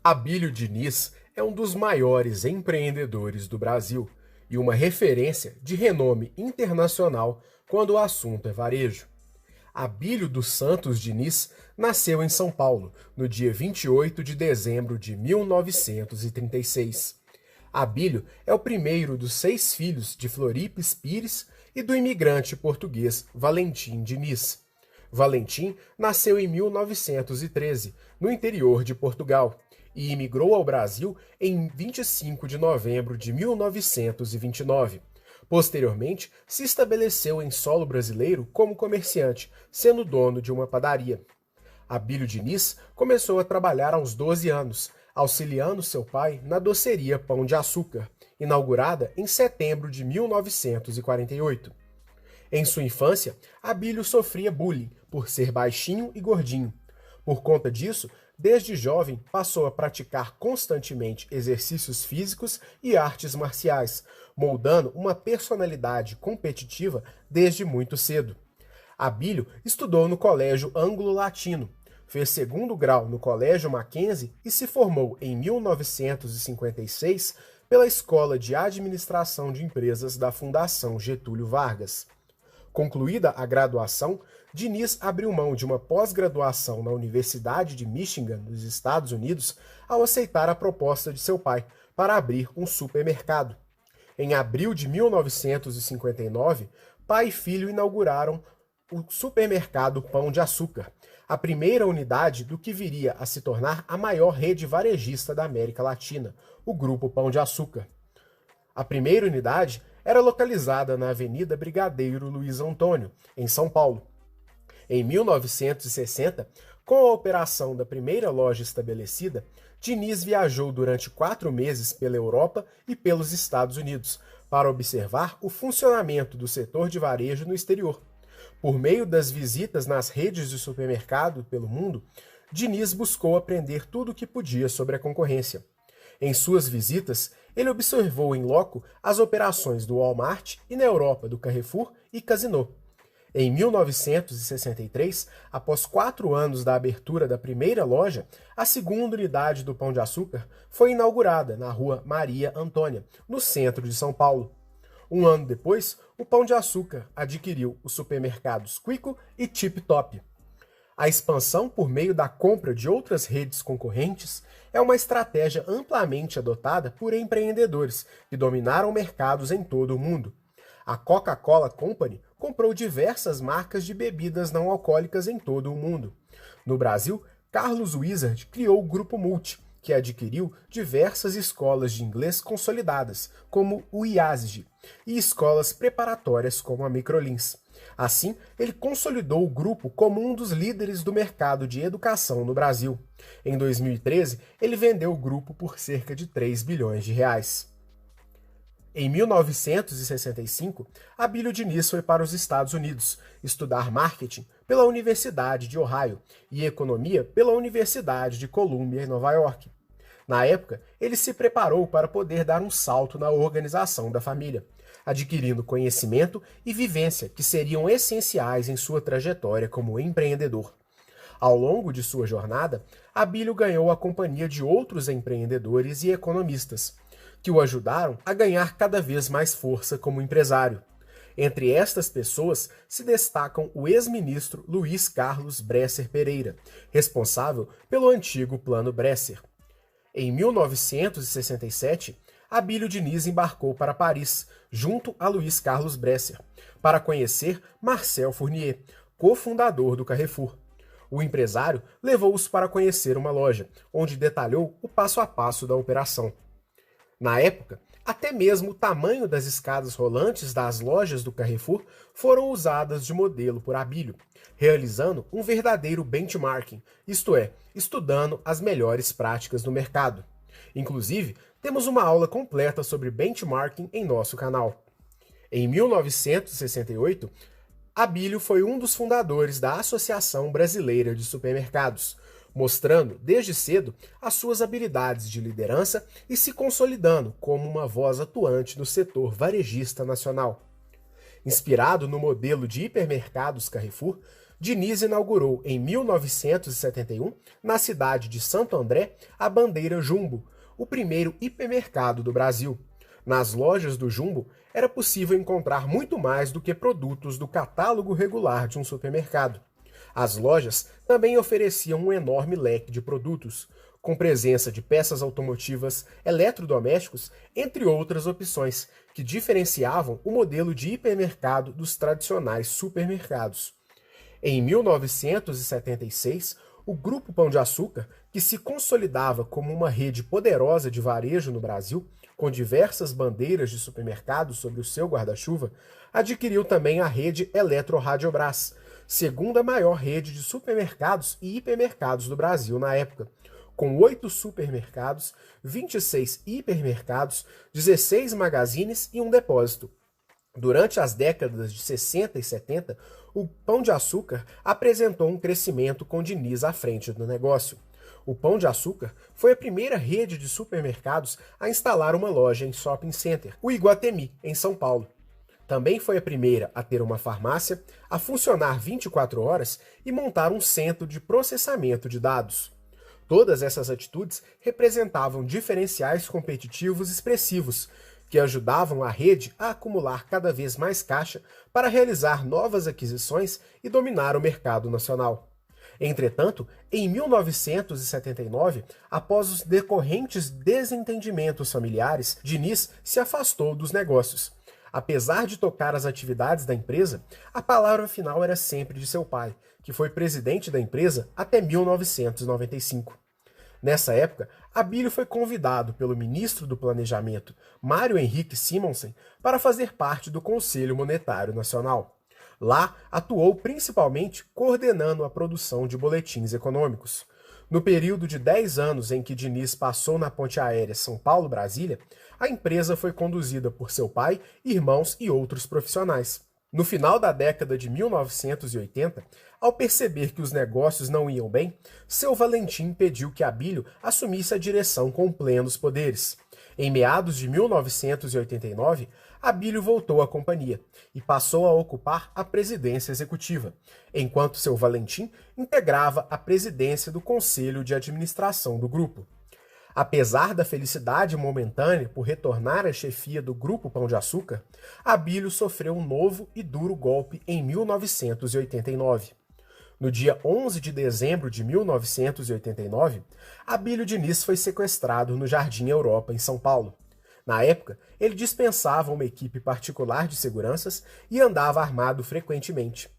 Abílio Diniz é um dos maiores empreendedores do Brasil e uma referência de renome internacional quando o assunto é varejo. Abílio dos Santos Diniz nasceu em São Paulo no dia 28 de dezembro de 1936. Abílio é o primeiro dos 6 filhos de Floripes Pires e do imigrante português Valentim Diniz. Valentim nasceu em 1913, no interior de Portugal, e imigrou ao Brasil em 25 de novembro de 1929. Posteriormente, se estabeleceu em solo brasileiro como comerciante, sendo dono de uma padaria. Abílio Diniz começou a trabalhar aos 12 anos, auxiliando seu pai na doceria Pão de Açúcar, inaugurada em setembro de 1948. Em sua infância, Abílio sofria bullying por ser baixinho e gordinho. Por conta disso, desde jovem passou a praticar constantemente exercícios físicos e artes marciais, moldando uma personalidade competitiva desde muito cedo. Abílio estudou no Colégio Anglo-Latino, fez segundo grau no Colégio Mackenzie e se formou em 1956 pela Escola de Administração de Empresas da Fundação Getúlio Vargas. Concluída a graduação, Diniz abriu mão de uma pós-graduação na Universidade de Michigan, nos Estados Unidos, ao aceitar a proposta de seu pai para abrir um supermercado. Em abril de 1959, pai e filho inauguraram o supermercado Pão de Açúcar, a primeira unidade do que viria a se tornar a maior rede varejista da América Latina, o Grupo Pão de Açúcar. A primeira unidade era localizada na Avenida Brigadeiro Luiz Antônio, em São Paulo. Em 1960, com a operação da primeira loja estabelecida, Diniz viajou durante 4 meses pela Europa e pelos Estados Unidos para observar o funcionamento do setor de varejo no exterior. Por meio das visitas nas redes de supermercado pelo mundo, Diniz buscou aprender tudo o que podia sobre a concorrência. Em suas visitas, ele observou em loco as operações do Walmart e na Europa do Carrefour e Casino. Em 1963, após 4 anos da abertura da primeira loja, a segunda unidade do Pão de Açúcar foi inaugurada na rua Maria Antônia, no centro de São Paulo. Um ano depois, o Pão de Açúcar adquiriu os supermercados Quico e Tip Top. A expansão por meio da compra de outras redes concorrentes é uma estratégia amplamente adotada por empreendedores que dominaram mercados em todo o mundo. A Coca-Cola Company comprou diversas marcas de bebidas não alcoólicas em todo o mundo. No Brasil, Carlos Wizard criou o Grupo Multi, que adquiriu diversas escolas de inglês consolidadas, como o IASG, e escolas preparatórias como a Microlins. Assim, ele consolidou o grupo como um dos líderes do mercado de educação no Brasil. Em 2013, ele vendeu o grupo por cerca de 3 bilhões de reais. Em 1965, Abílio Diniz foi para os Estados Unidos estudar marketing pela Universidade de Ohio e economia pela Universidade de Columbia, em Nova York. Na época, ele se preparou para poder dar um salto na organização da família, adquirindo conhecimento e vivência que seriam essenciais em sua trajetória como empreendedor. Ao longo de sua jornada, Abílio ganhou a companhia de outros empreendedores e economistas, que o ajudaram a ganhar cada vez mais força como empresário. Entre estas pessoas se destacam o ex-ministro Luiz Carlos Bresser Pereira, responsável pelo antigo Plano Bresser. Em 1967, Abílio Diniz embarcou para Paris, junto a Luiz Carlos Bresser, para conhecer Marcel Fournier, cofundador do Carrefour. O empresário levou-os para conhecer uma loja, onde detalhou o passo a passo da operação. Na época, até mesmo o tamanho das escadas rolantes das lojas do Carrefour foram usadas de modelo por Abílio, realizando um verdadeiro benchmarking, isto é, estudando as melhores práticas do mercado. Inclusive, temos uma aula completa sobre benchmarking em nosso canal. Em 1968, Abílio foi um dos fundadores da Associação Brasileira de Supermercados, mostrando desde cedo as suas habilidades de liderança e se consolidando como uma voz atuante no setor varejista nacional. Inspirado no modelo de hipermercados Carrefour, Diniz inaugurou em 1971, na cidade de Santo André, a bandeira Jumbo, o primeiro hipermercado do Brasil. Nas lojas do Jumbo, era possível encontrar muito mais do que produtos do catálogo regular de um supermercado. As lojas também ofereciam um enorme leque de produtos, com presença de peças automotivas, eletrodomésticos, entre outras opções, que diferenciavam o modelo de hipermercado dos tradicionais supermercados. Em 1976, o Grupo Pão de Açúcar, que se consolidava como uma rede poderosa de varejo no Brasil, com diversas bandeiras de supermercados sobre o seu guarda-chuva, adquiriu também a rede Eletroradiobras, segunda maior rede de supermercados e hipermercados do Brasil na época, com 8 supermercados, 26 hipermercados, 16 magazines e um depósito. Durante as décadas de 60 e 70, o Pão de Açúcar apresentou um crescimento com Diniz à frente do negócio. O Pão de Açúcar foi a primeira rede de supermercados a instalar uma loja em shopping center, o Iguatemi, em São Paulo. Também foi a primeira a ter uma farmácia, a funcionar 24 horas e montar um centro de processamento de dados. Todas essas atitudes representavam diferenciais competitivos expressivos, que ajudavam a rede a acumular cada vez mais caixa para realizar novas aquisições e dominar o mercado nacional. Entretanto, em 1979, após os decorrentes desentendimentos familiares, Diniz se afastou dos negócios. Apesar de tocar as atividades da empresa, a palavra final era sempre de seu pai, que foi presidente da empresa até 1995. Nessa época, Abílio foi convidado pelo ministro do Planejamento, Mário Henrique Simonsen, para fazer parte do Conselho Monetário Nacional. Lá, atuou principalmente coordenando a produção de boletins econômicos. No período de 10 anos em que Diniz passou na ponte aérea São Paulo-Brasília, a empresa foi conduzida por seu pai, irmãos e outros profissionais. No final da década de 1980, ao perceber que os negócios não iam bem, seu Valentim pediu que Abílio assumisse a direção com plenos poderes. Em meados de 1989, Abílio voltou à companhia e passou a ocupar a presidência executiva, enquanto seu Valentim integrava a presidência do Conselho de Administração do grupo. Apesar da felicidade momentânea por retornar à chefia do Grupo Pão de Açúcar, Abílio sofreu um novo e duro golpe em 1989. No dia 11 de dezembro de 1989, Abílio Diniz foi sequestrado no Jardim Europa, em São Paulo. Na época, ele dispensava uma equipe particular de seguranças e andava armado frequentemente.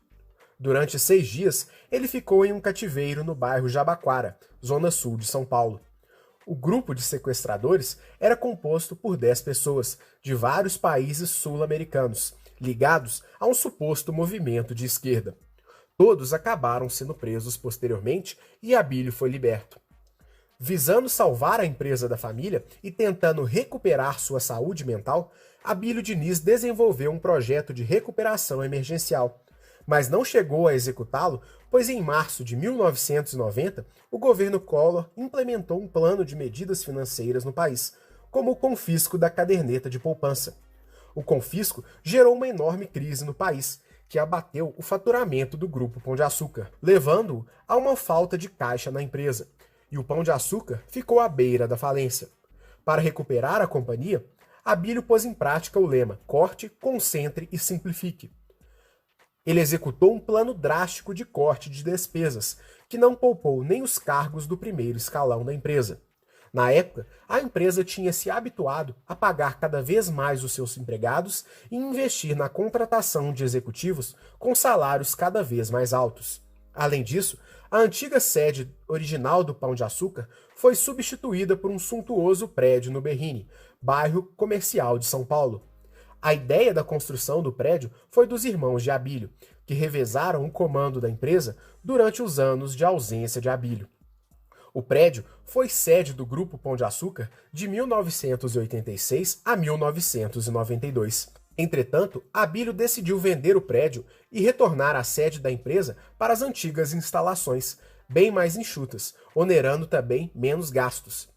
Durante 6 dias, ele ficou em um cativeiro no bairro Jabaquara, zona sul de São Paulo. O grupo de sequestradores era composto por 10 pessoas, de vários países sul-americanos, ligados a um suposto movimento de esquerda. Todos acabaram sendo presos posteriormente e Abílio foi liberto. Visando salvar a empresa da família e tentando recuperar sua saúde mental, Abílio Diniz desenvolveu um projeto de recuperação emergencial, mas não chegou a executá-lo, pois em março de 1990, o governo Collor implementou um plano de medidas financeiras no país, como o confisco da caderneta de poupança. O confisco gerou uma enorme crise no país, que abateu o faturamento do Grupo Pão de Açúcar, levando-o a uma falta de caixa na empresa, e o Pão de Açúcar ficou à beira da falência. Para recuperar a companhia, Abílio pôs em prática o lema "corte, concentre e simplifique". Ele executou um plano drástico de corte de despesas, que não poupou nem os cargos do primeiro escalão da empresa. Na época, a empresa tinha se habituado a pagar cada vez mais os seus empregados e investir na contratação de executivos com salários cada vez mais altos. Além disso, a antiga sede original do Pão de Açúcar foi substituída por um suntuoso prédio no Berrini, bairro comercial de São Paulo. A ideia da construção do prédio foi dos irmãos de Abílio, que revezaram o comando da empresa durante os anos de ausência de Abílio. O prédio foi sede do Grupo Pão de Açúcar de 1986 a 1992. Entretanto, Abílio decidiu vender o prédio e retornar a sede da empresa para as antigas instalações, bem mais enxutas, onerando também menos gastos.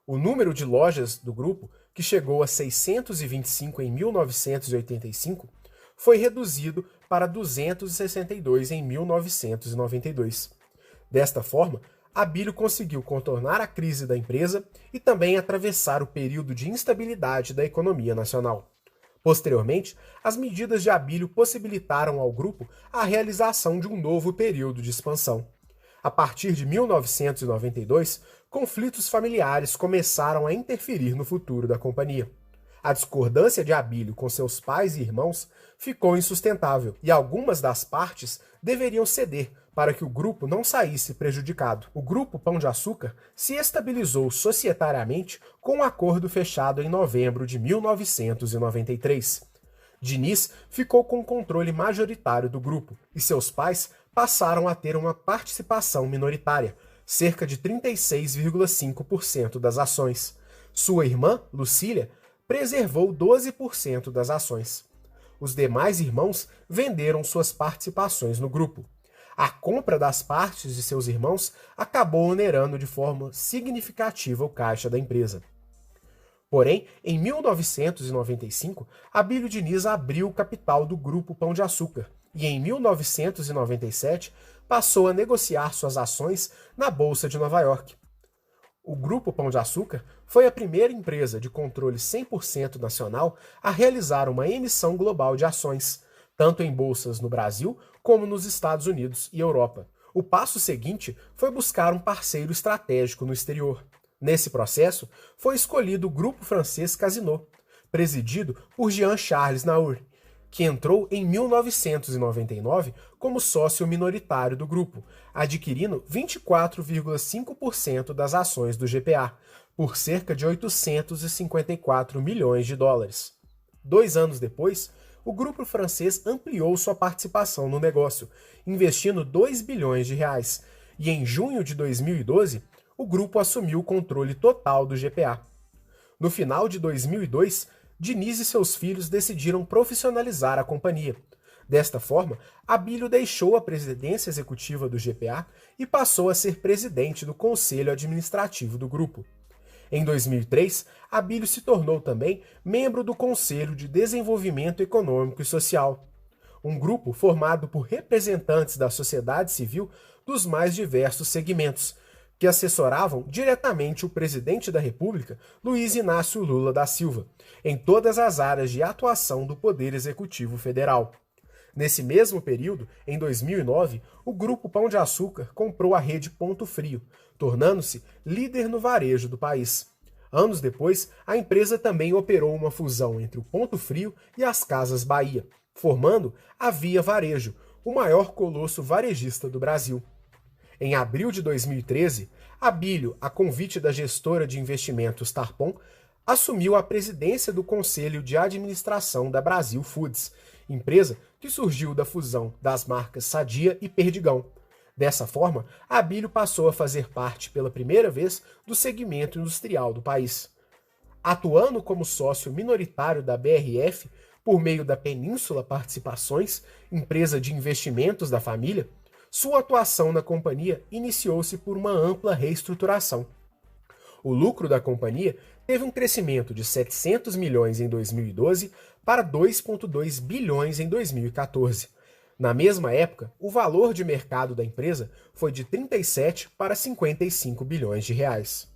O número de lojas do grupo, que chegou a 625 em 1985, foi reduzido para 262 em 1992. Desta forma, Abílio conseguiu contornar a crise da empresa e também atravessar o período de instabilidade da economia nacional. Posteriormente, as medidas de Abílio possibilitaram ao grupo a realização de um novo período de expansão. A partir de 1992, conflitos familiares começaram a interferir no futuro da companhia. A discordância de Abílio com seus pais e irmãos ficou insustentável e algumas das partes deveriam ceder para que o grupo não saísse prejudicado. O Grupo Pão de Açúcar se estabilizou societariamente com um acordo fechado em novembro de 1993. Diniz ficou com o controle majoritário do grupo e seus pais passaram a ter uma participação minoritária, cerca de 36,5% das ações. Sua irmã, Lucília, preservou 12% das ações. Os demais irmãos venderam suas participações no grupo. A compra das partes de seus irmãos acabou onerando de forma significativa o caixa da empresa. Porém, em 1995, Abílio Diniz abriu o capital do Grupo Pão de Açúcar e, em 1997, passou a negociar suas ações na Bolsa de Nova York. O Grupo Pão de Açúcar foi a primeira empresa de controle 100% nacional a realizar uma emissão global de ações, tanto em bolsas no Brasil como nos Estados Unidos e Europa. O passo seguinte foi buscar um parceiro estratégico no exterior. Nesse processo, foi escolhido o grupo francês Casino, presidido por Jean-Charles Naur, que entrou em 1999 como sócio minoritário do grupo, adquirindo 24,5% das ações do GPA, por cerca de 854 milhões de dólares. 2 anos depois, o grupo francês ampliou sua participação no negócio, investindo 2 bilhões de reais, e em junho de 2012, o grupo assumiu o controle total do GPA. No final de 2002, Diniz e seus filhos decidiram profissionalizar a companhia. Desta forma, Abílio deixou a presidência executiva do GPA e passou a ser presidente do conselho administrativo do grupo. Em 2003, Abílio se tornou também membro do Conselho de Desenvolvimento Econômico e Social, um grupo formado por representantes da sociedade civil dos mais diversos segmentos, que assessoravam diretamente o presidente da República, Luiz Inácio Lula da Silva, em todas as áreas de atuação do Poder Executivo Federal. Nesse mesmo período, em 2009, o Grupo Pão de Açúcar comprou a rede Ponto Frio, tornando-se líder no varejo do país. Anos depois, a empresa também operou uma fusão entre o Ponto Frio e as Casas Bahia, formando a Via Varejo, o maior colosso varejista do Brasil. Em abril de 2013, Abílio, a convite da gestora de investimentos Tarpon, assumiu a presidência do Conselho de Administração da Brasil Foods, empresa que surgiu da fusão das marcas Sadia e Perdigão. Dessa forma, Abílio passou a fazer parte pela primeira vez do segmento industrial do país. Atuando como sócio minoritário da BRF por meio da Península Participações, empresa de investimentos da família, sua atuação na companhia iniciou-se por uma ampla reestruturação. O lucro da companhia teve um crescimento de 700 milhões em 2012 para 2,2 bilhões em 2014. Na mesma época, o valor de mercado da empresa foi de 37 para 55 bilhões de reais.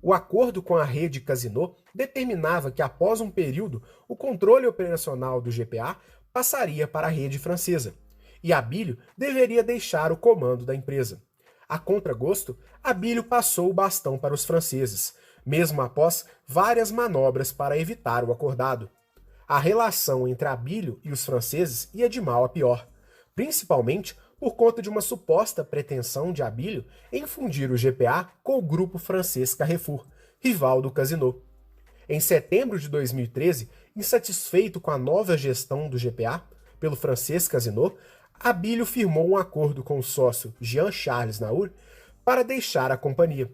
O acordo com a rede Casino determinava que, após um período, o controle operacional do GPA passaria para a rede francesa, e Abílio deveria deixar o comando da empresa. A contragosto, Abílio passou o bastão para os franceses, mesmo após várias manobras para evitar o acordado. A relação entre Abílio e os franceses ia de mal a pior, principalmente por conta de uma suposta pretensão de Abílio em fundir o GPA com o grupo francês Carrefour, rival do Casino. Em setembro de 2013, insatisfeito com a nova gestão do GPA pelo francês Casino, Abílio firmou um acordo com o sócio Jean-Charles Naur para deixar a companhia.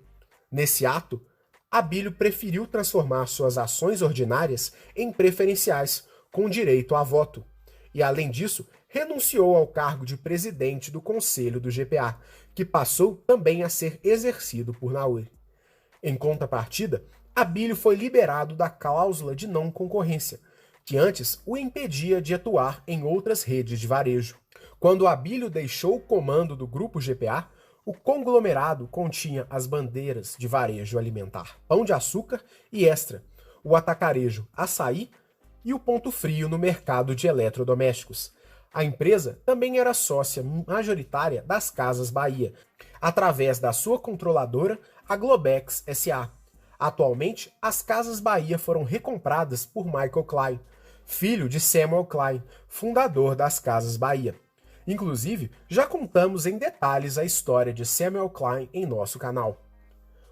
Nesse ato, Abílio preferiu transformar suas ações ordinárias em preferenciais, com direito a voto, e, além disso, renunciou ao cargo de presidente do conselho do GPA, que passou também a ser exercido por Naur. Em contrapartida, Abílio foi liberado da cláusula de não concorrência, que antes o impedia de atuar em outras redes de varejo. Quando Abílio deixou o comando do Grupo GPA, o conglomerado continha as bandeiras de varejo alimentar Pão de Açúcar e Extra, o atacarejo Açaí e o Ponto Frio no mercado de eletrodomésticos. A empresa também era sócia majoritária das Casas Bahia, através da sua controladora, a Globex SA. Atualmente, as Casas Bahia foram recompradas por Michael Klein, filho de Samuel Klein, fundador das Casas Bahia. Inclusive, já contamos em detalhes a história de Samuel Klein em nosso canal.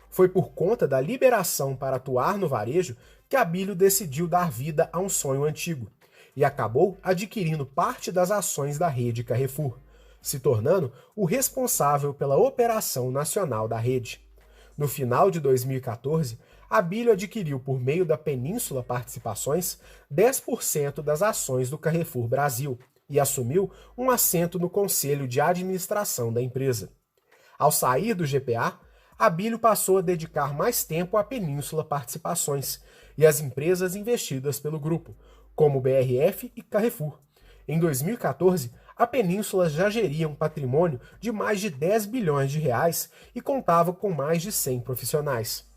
Foi por conta da liberação para atuar no varejo que Abílio decidiu dar vida a um sonho antigo e acabou adquirindo parte das ações da rede Carrefour, se tornando o responsável pela operação nacional da rede. No final de 2014, Abílio adquiriu por meio da Península Participações 10% das ações do Carrefour Brasil e assumiu um assento no conselho de administração da empresa. Ao sair do GPA, Abílio passou a dedicar mais tempo à Península Participações e às empresas investidas pelo grupo, como BRF e Carrefour. Em 2014, a Península já geria um patrimônio de mais de 10 bilhões de reais e contava com mais de 100 profissionais.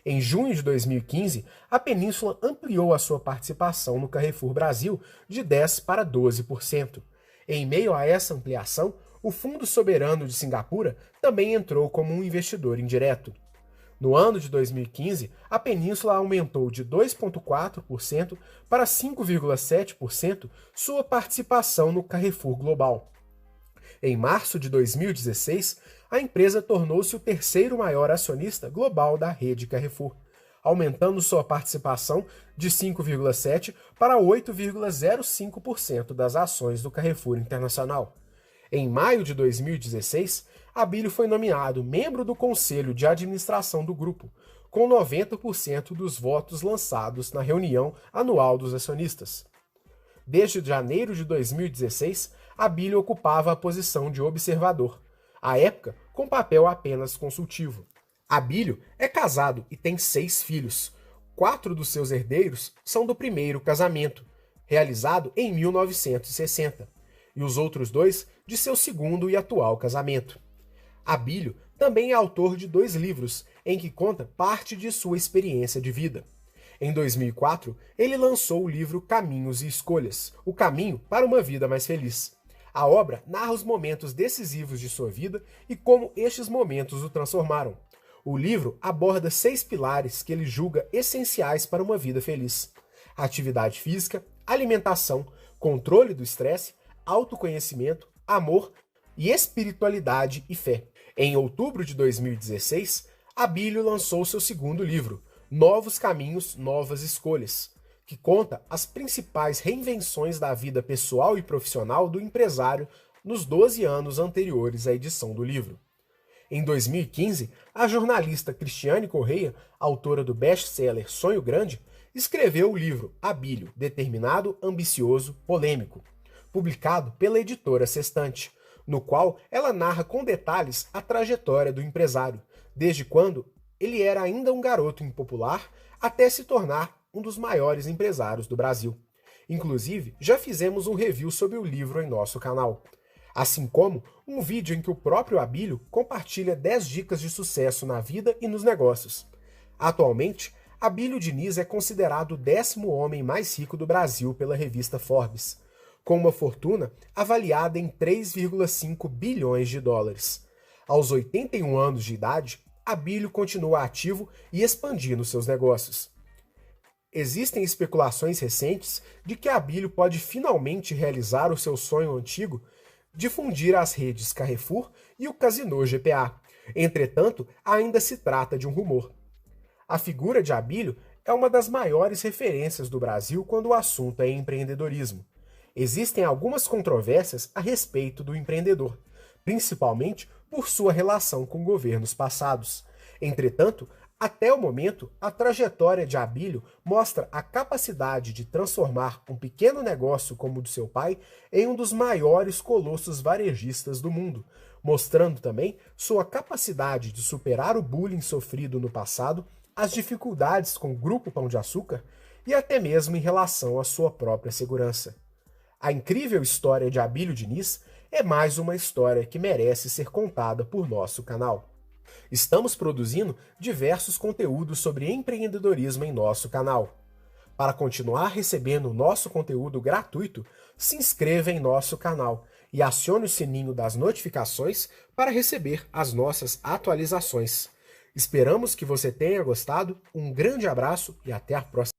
Em junho de 2015, a Península ampliou a sua participação no Carrefour Brasil de 10% para 12%. Em meio a essa ampliação, o Fundo Soberano de Singapura também entrou como um investidor indireto. No ano de 2015, a Península aumentou de 2,4% para 5,7% sua participação no Carrefour Global. Em março de 2016, a empresa tornou-se o terceiro maior acionista global da rede Carrefour, aumentando sua participação de 5,7% para 8,05% das ações do Carrefour Internacional. Em maio de 2016, Abílio foi nomeado membro do Conselho de Administração do grupo, com 90% dos votos lançados na reunião anual dos acionistas. Desde janeiro de 2016, Abílio ocupava a posição de observador, à época com papel apenas consultivo. Abílio é casado e tem 6 filhos. 4 dos seus herdeiros são do primeiro casamento, realizado em 1960, e os outros 2 de seu segundo e atual casamento. Abílio também é autor de 2 livros, em que conta parte de sua experiência de vida. Em 2004, ele lançou o livro Caminhos e Escolhas, o caminho para uma vida mais feliz. A obra narra os momentos decisivos de sua vida e como estes momentos o transformaram. O livro aborda 6 pilares que ele julga essenciais para uma vida feliz: atividade física, alimentação, controle do estresse, autoconhecimento, amor e espiritualidade e fé. Em outubro de 2016, Abílio lançou seu segundo livro, Novos Caminhos, Novas Escolhas, que conta as principais reinvenções da vida pessoal e profissional do empresário nos 12 anos anteriores à edição do livro. Em 2015, a jornalista Cristiane Correia, autora do best-seller Sonho Grande, escreveu o livro Abílio, Determinado, Ambicioso, Polêmico, publicado pela editora Sextante, no qual ela narra com detalhes a trajetória do empresário, desde quando ele era ainda um garoto impopular até se tornar um dos maiores empresários do Brasil. Inclusive, já fizemos um review sobre o livro em nosso canal, assim como um vídeo em que o próprio Abílio compartilha 10 dicas de sucesso na vida e nos negócios. Atualmente, Abílio Diniz é considerado o 10º homem mais rico do Brasil pela revista Forbes, com uma fortuna avaliada em 3,5 bilhões de dólares. Aos 81 anos de idade, Abílio continua ativo e expandindo seus negócios. Existem especulações recentes de que Abílio pode finalmente realizar o seu sonho antigo de fundir as redes Carrefour e o Casino GPA. Entretanto, ainda se trata de um rumor. A figura de Abílio é uma das maiores referências do Brasil quando o assunto é empreendedorismo. Existem algumas controvérsias a respeito do empreendedor, principalmente por sua relação com governos passados. Entretanto, até o momento, a trajetória de Abílio mostra a capacidade de transformar um pequeno negócio como o do seu pai em um dos maiores colossos varejistas do mundo, mostrando também sua capacidade de superar o bullying sofrido no passado, as dificuldades com o Grupo Pão de Açúcar e até mesmo em relação à sua própria segurança. A incrível história de Abílio Diniz é mais uma história que merece ser contada por nosso canal. Estamos produzindo diversos conteúdos sobre empreendedorismo em nosso canal. Para continuar recebendo nosso conteúdo gratuito, se inscreva em nosso canal e acione o sininho das notificações para receber as nossas atualizações. Esperamos que você tenha gostado, um grande abraço e até a próxima.